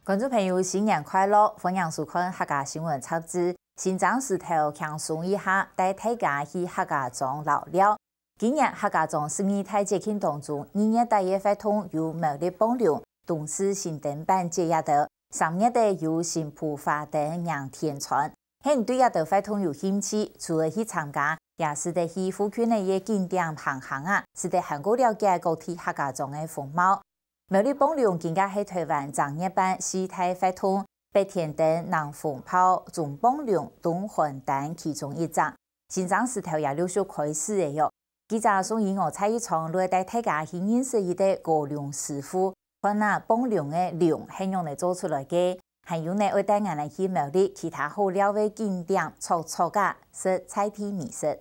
观众朋友，新年快乐！欢迎收看客家新闻插枝。新庄市头轻松一下，带大家去客家庄聊聊。今年客家庄12大节庆当中，2月大业活动有苗栗帮流、东市新灯板节也得，3月的有新浦花灯迎天传。很对也得活动有兴趣，除了去参加，也是得去附近的一景点行行啊，是得很过了解各地客家庄的风貌。苗栗帮流更加是台湾正月版4大活动，白天灯、南风炮、中帮流、东环灯其中一张。新庄市头也陆续开始的哟。记者宋以我蔡一场来带大家去认识一个高粱师傅，看那帮流的粮是用来做出来的，还有呢，会带俺来去苗栗其他好料的景点撮撮个是菜地美食。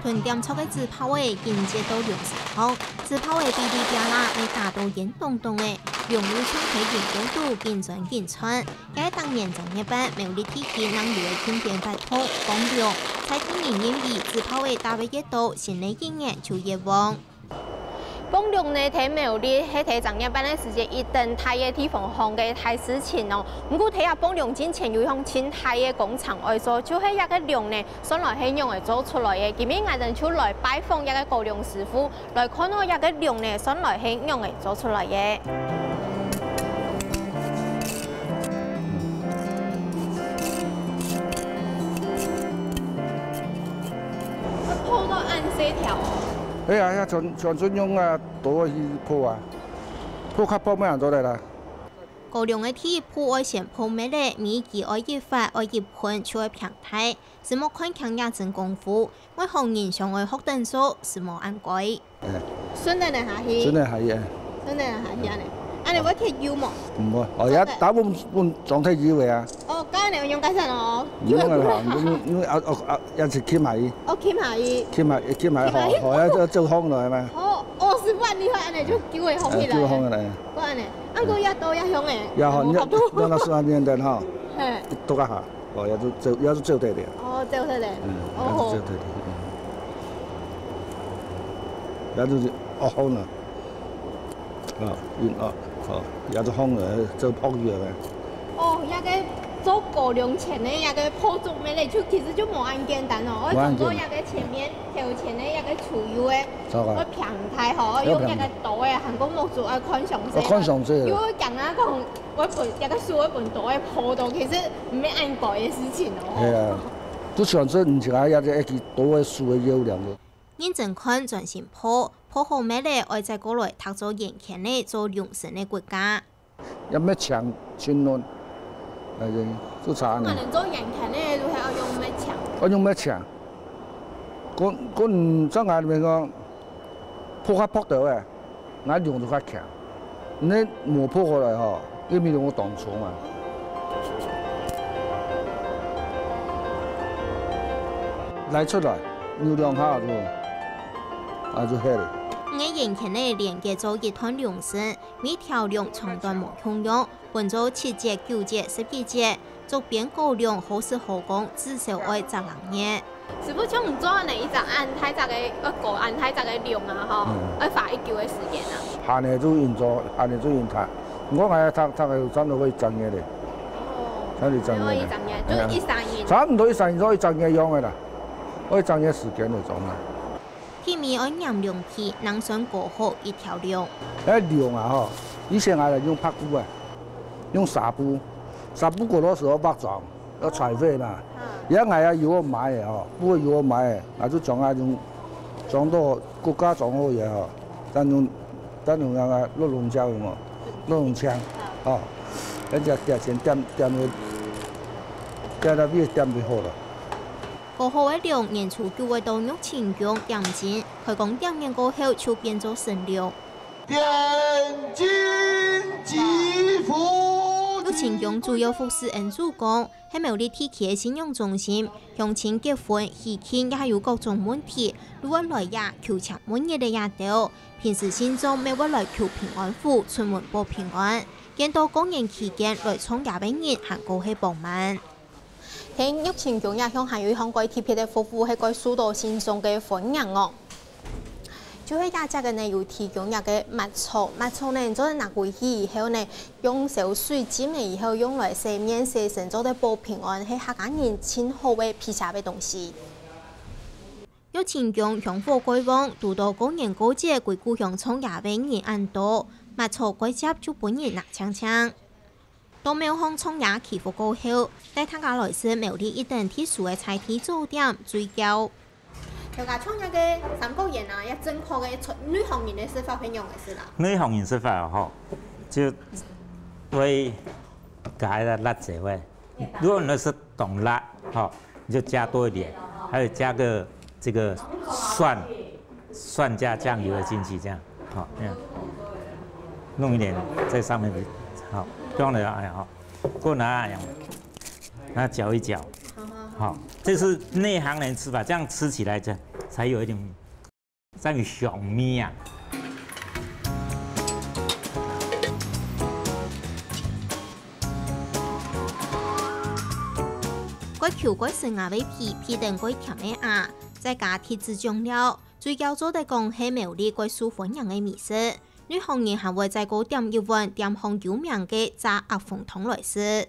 屯店撮嘅纸炮诶，迎接到粮食好，紙炮诶，噼里啪啦，會打到煙咚咚诶，糧油充氣嘅高度，見轉見穿。喺當年正月版，苗栗地區能料嘅天變發通，幫糧，在今年因為紙炮誒大約到，新嘅一年就越旺。幫糧呢，睇苗栗喺睇正月版嘅時節，一定大嘅地方行嘅大事情哦。不過睇下幫糧之前要向清大嘅工廠來做，就係一個糧呢，上來係用嚟做出來嘅。今日我哋就來拜訪一個高粱師傅，來看到一個糧呢，上來係用嚟做出來嘅。鋪到按四條。哎呀，全用啊，多去鋪啊，鋪較鋪咩人做嚟啦？高粱嘅鐵鋪愛先鋪咩咧？米記愛一發愛一盤，就愛平台。是莫看強也真功夫，我行人上愛學等數，是莫按規。順得嚟下去。順得係嘅。順得嚟下去啊！你，我貼腰冇？唔會，我而家打半狀態腰嘅啊。哦，咁你用解釋我。用啊行，因為有時貼埋。我貼埋。貼埋河啊，做空來係咪？哦，師傅你去安尼就叫佢空起來。叫空起來。我安尼，按個一刀一響誒。也好，讓它算年等哈。係。多一下，哦，也是做對的。哦，做對的。哦。做對的。也就是空啦。也就空了，做泡藥嘅。哦，一個做高粱前的一個泡種咩嚟？就其實就冇咁簡單哦。我做過一個前面頭前的一個廚油嘅，我平台嗬，用一個刀嘅，韓國木做啊看上色。看上色。因為講啊講，我本一個樹一本刀嘅泡到，其實唔係按改嘅事情哦。係啊，都上色唔似啊，一個刀嘅樹嘅優良嘅。認真看專心泡好咩咧？愛在過來讀咗鹽鉗咧，做糧食嘅國家。有咩搶專論？係都差呢。我做鹽鉗咧，都係要用咩搶？我用咩搶？我唔真係咪講鋪下鋪到嘅，我用到較強。你冇鋪過來嗬，因為我當錯嘛。來出來，要兩下就。就係咧。我鹽鉗咧連結做一團糧食，每條糧長短無共用，分做7節、9節、12節，做邊高粱好食好工，至少愛10年。師傅像唔做呢一隻按太雜嘅個按太雜嘅糧啊，嗬，要花一久嘅時間啊。下年都用做，下年都用睇。我係睇係真係可以掙嘅咧。哦。睇你掙嘅。可以掙嘅，就一3年。差唔多1-3年可以掙嘅樣嘅啦，可以掙嘅時間嚟做嘛。鐵米愛釀涼皮，能上過好一條糧。糧啊嗬，以前係用拍布啊，用紗布，紗布過多時候包裝，要裁費嘛。而家係要我買嘅嗬，不過要我買嘅，那就裝到國家裝好嘢嗬，等用那個綠龍膠嘅嘛，綠龍槍，哦，一隻價錢點到比點就好啦。過後嘅糧，年初9月到玉清宮點睛，開工點完過後就變做神料。點睛祈福。玉清宮主要服侍恩主公，喺苗栗地區嘅信用中心，鄉親結婚、喜慶也有各種問題，如果來也求籤滿日嘅也到。平時信眾每會來求平安符、出門報平安，見到公園期間來參加嘅人行過去幫忙。喺玉清宮也向下有向過貼片嘅服務，係個數到信眾嘅歡迎哦。就係家嘅呢有提供一個麥草，麥草呢做拿回去以後呢，用少水浸了以後用來洗面洗身做得保平安，係客家人親好嘅皮下嘅東西。有前將香火改旺，遇到過年過節歸故鄉創業嘅人很多，麥草改接就本人拿槍槍。到廟巷創業祈福過後，帶大家來試廟裡一等特殊嘅菜體做點水餃。大家創業嘅三個人啊，一正確嘅女行人嘅說法很用嘅是啦。女行人說法吼，就會加的辣椒味。如果你是懂辣，哈，你就加多一點，還有加個這個蒜加醬油進去，這樣，好，這樣弄一點在上面，好，裝了哎好，過拿那攪一攪，好，這是內行人吃法，這樣吃起來才有一點像小米啊。改橋改成牙尾皮等改甜的牙，再加鐵質醬料，水餃做得講係廟裡改受歡迎嘅美食。女行人還會再過點一碗店行有名嘅炸鴨鳳湯來食。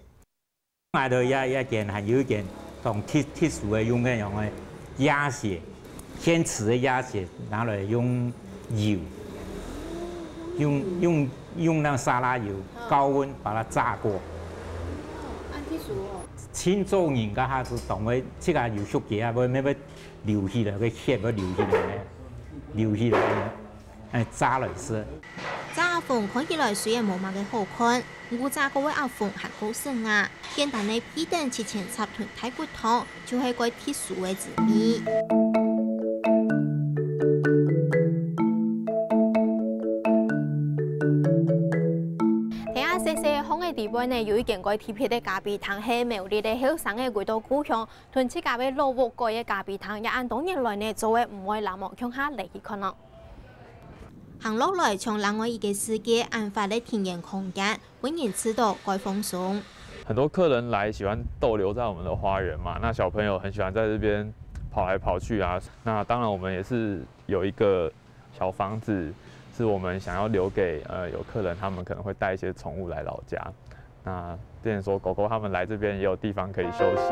買到一件還有一件同特殊的用嘅鴨血，現吃的鴨血拿來用油，用那沙拉油高溫把它炸過。按特殊哦。清早人家下子當為即個油熟嘅啊，要流起來，個血要流起來，炸來食。炸鴨鳳看起來雖然冇乜嘅好看，不過炸嗰位鴨鳳係好食啊！簡單嘅皮蛋切成插團太骨湯，就係個特殊嘅滋味。香嘅地方呢，有一件個特別嘅咖啡湯，係廟裡嘅後生嘅回到故鄉，屯起家嘅老屋蓋嘅咖啡湯，也按多年來呢做嘅唔會那麼強下嚟去看咯。行落來從另外一個世界安發嘅田園空間，本人知道該放鬆。很多客人來喜歡逗留在我們的花園嘛，那小朋友很喜歡在這邊跑來跑去啊。那當然我們也是有一個小房子。是我們想要留給有客人，他們可能會帶一些寵物來老家。那之前說狗狗他們來這邊也有地方可以休息。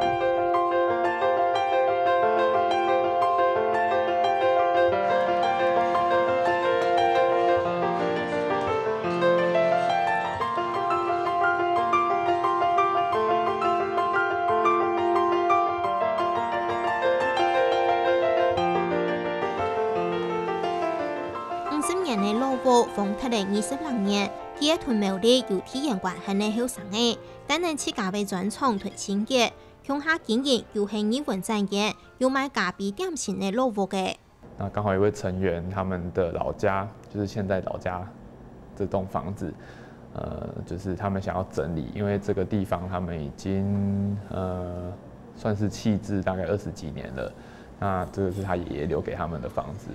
逢他哋20零年，第一屯廟裡有體驗關係嘅後生嘅，但係自家被專廠屯先嘅，鄉下經營又係語文產業，又賣咖啡點心嘅老屋嘅。那剛好一位成員，他們的老家就是現在老家這棟房子，就是他們想要整理，因為這個地方他們已經算是棄置大概20幾年了。那這個是他爺爺留給他們的房子。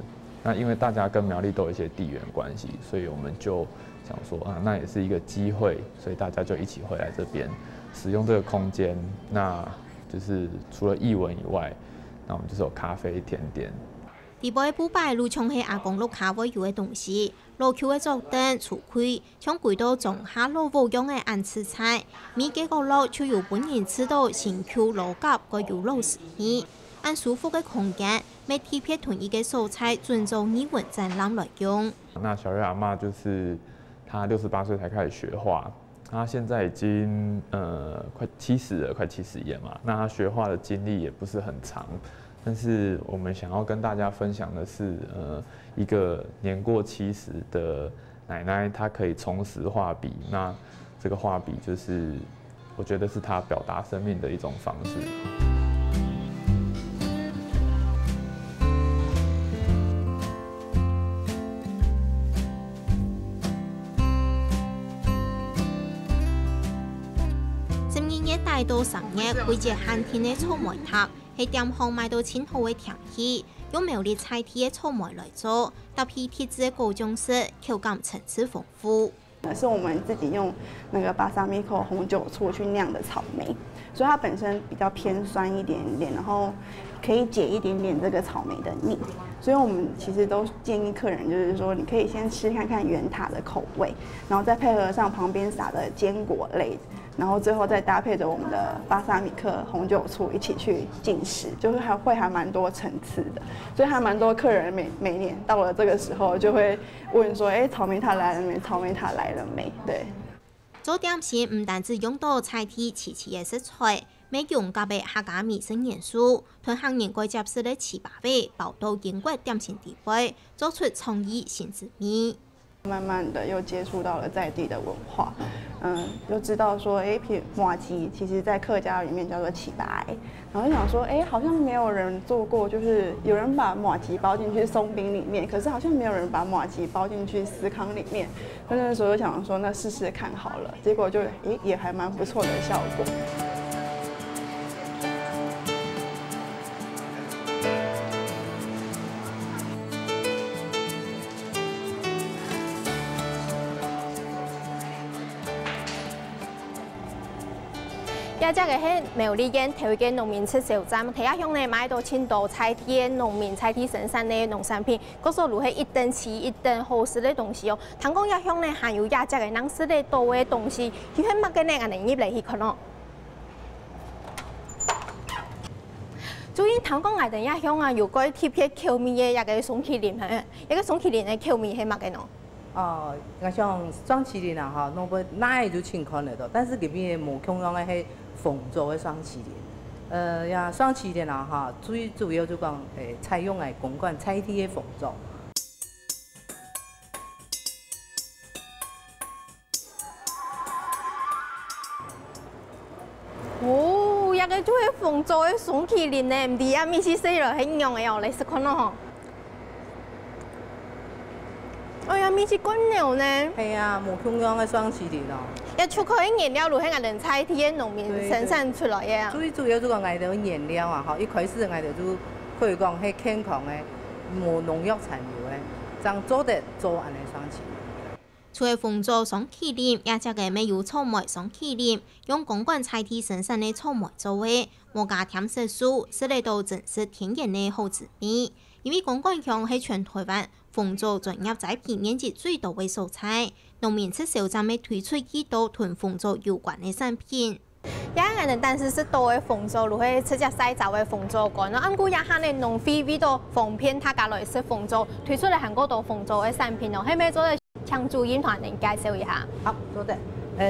那因為大家跟苗栗都有一些地緣關係，所以我們就想說啊，那也是一個機會，所以大家就一起回來這邊使用這個空間。那就是除了藝文以外，那我們就是有咖啡、甜點。地擺鋪擺路從係阿公路下會有嘅東西，路橋嘅桌凳、櫥櫃，從幾多種下路無用嘅暗刺菜，每幾個路就有本人知道新橋路夾個有路時宜。按舒服嘅空間，每特別囤一個蔬菜，遵照語文展覽來用。那小月阿嬤就是她68歲才開始學畫，她現在已經快70了，快71了嘛。那她學畫的經歷也不是很長，但是我們想要跟大家分享的是，一個年過70的奶奶，她可以重拾畫筆。那這個畫筆就是，我覺得是她表達生命的一種方式。到3月，季節寒天嘅草莓塔喺店行買到1000號嘅甜氣，用廟裡菜體嘅草莓來做，搭配鐵質嘅高漿色，口感層次豐富。是我们自己用那个巴萨米口红酒醋去酿的草莓，所以它本身比较偏酸一点点，然后可以解一点点这个草莓的腻。所以我们其实都建议客人，就是说你可以先吃看看圆塔的口味，然后再配合上旁边撒的坚果类，然后最后再搭配着我们的巴萨米克红酒醋一起去进食，就是还蛮多层次的。所以还蛮多客人每年到了这个时候就会问说，草莓塔来了没？草莓塔来了没？对。做点心唔单止用到菜地齐齐嘅食材。每用加倍客家味生元素，同行业该接受的糍粑味，报到英国点心地位，做出创意新滋味。慢慢的又接触到了在地的文化，又知道说，麻糬其实在客家里面叫做糍粑，然后就想说，好像没有人做过，就是有人把麻糬包进去松饼里面，可是好像没有人把麻糬包进去司康里面。那时候就想说，那试试看好了，结果就也还蛮不错的效果。一只嘅係苗栗嘅頭嘅農民出售站，睇下向咧買到青島菜地嘅農民菜地生產嘅農產品，嗰時路係一等次一等好食嘅東西哦。通講一向咧還有一只嘅能食嘅多嘅東西，佢係乜嘅咧？我哋入嚟去看咯。所以通講我哋一向啊，有個特別口味嘅一個雙麒麟係，一個雙麒麟嘅口味係乜嘅喏？我像雙麒麟啊，哈，那不哪就情況嚟到，但是嗰邊冇同樣嘅係鳳做嘅雙麒麟。呀，雙麒麟啊，哈，最主要就講採用係公館菜地嘅鳳做。哦，一個就係鳳做嘅雙麒麟咧，唔知啊，咪是細路係樣嘅哦，嚟食看咯嗬。哎呀，咪是乾料呢？係啊，冇同樣嘅雙麒麟咯。一出口嘅原料都係我哋菜地嘅農民生產出來嘅啊。最主要就講我哋嘅原料啊，嗬，一開始我哋就可以講係健康嘅，無農藥殘留嘅，咁做得做安尼雙麒麟。除了鳳做雙麒麟，也只個沒有草莓雙麒麟，用公館菜地生產嘅草莓做嘅，冇加添色素，使嚟到真實天然嘅好滋味。因為公館鄉係全台灣鳳做專業栽培面積最多嘅蔬菜，農民出售站會推出幾多同鳳做有關嘅產品。一個人但是是多嘅鳳做，如果出隻細雜嘅鳳做乾，按顧一下嘅農會為到方便他家來食鳳做，推出嚟很多道鳳做嘅產品哦，係咪做得請主任團能介紹一下？好，做得，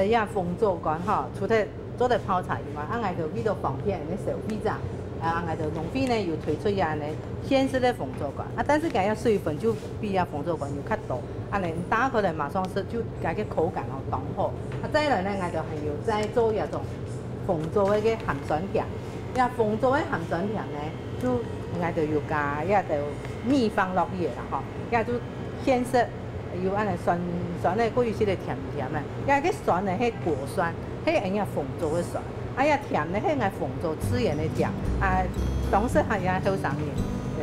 因為鳳做乾哈，除咗做得泡茶以外，我哋就為到方便嘅小飛站。我哋就農會呢又推出樣呢鮮式的鳳做乾，但是佢嘅水分就比鳳做乾要較多，你打開嚟馬上食就佢嘅口感剛好。再來呢，我就係要再做一種鳳做嘅鹹酸甜，因為鳳做嘅鹹酸甜呢，就我就要加一就蜜放落去啦，嗬，一就鮮色要安尼酸酸咧，嗰意思係甜甜嘅，因為啲酸呢係果酸，係人家鳳做嘅酸。哎呀，甜的係我鳳做吃鹽的甜，當時係也好上癮，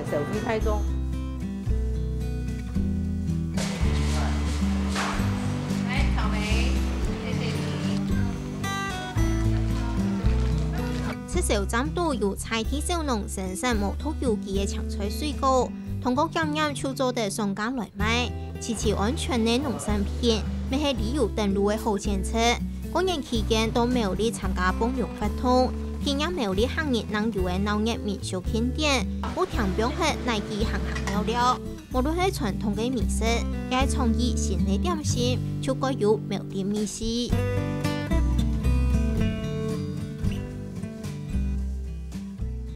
手機太重。來草莓，謝謝你。出售站都有菜地小農生產無土有機嘅青菜水果，通過檢驗就做得上架來賣，次次安全嘅農產品，未係旅遊登陸嘅好前車。過年期間到苗栗參加幫傭活動，見入苗栗行業能有嘅農業民俗慶典，有聽表係內地行料料，無論係傳統嘅美食，也係創意新嘅點心，就該有苗栗美食。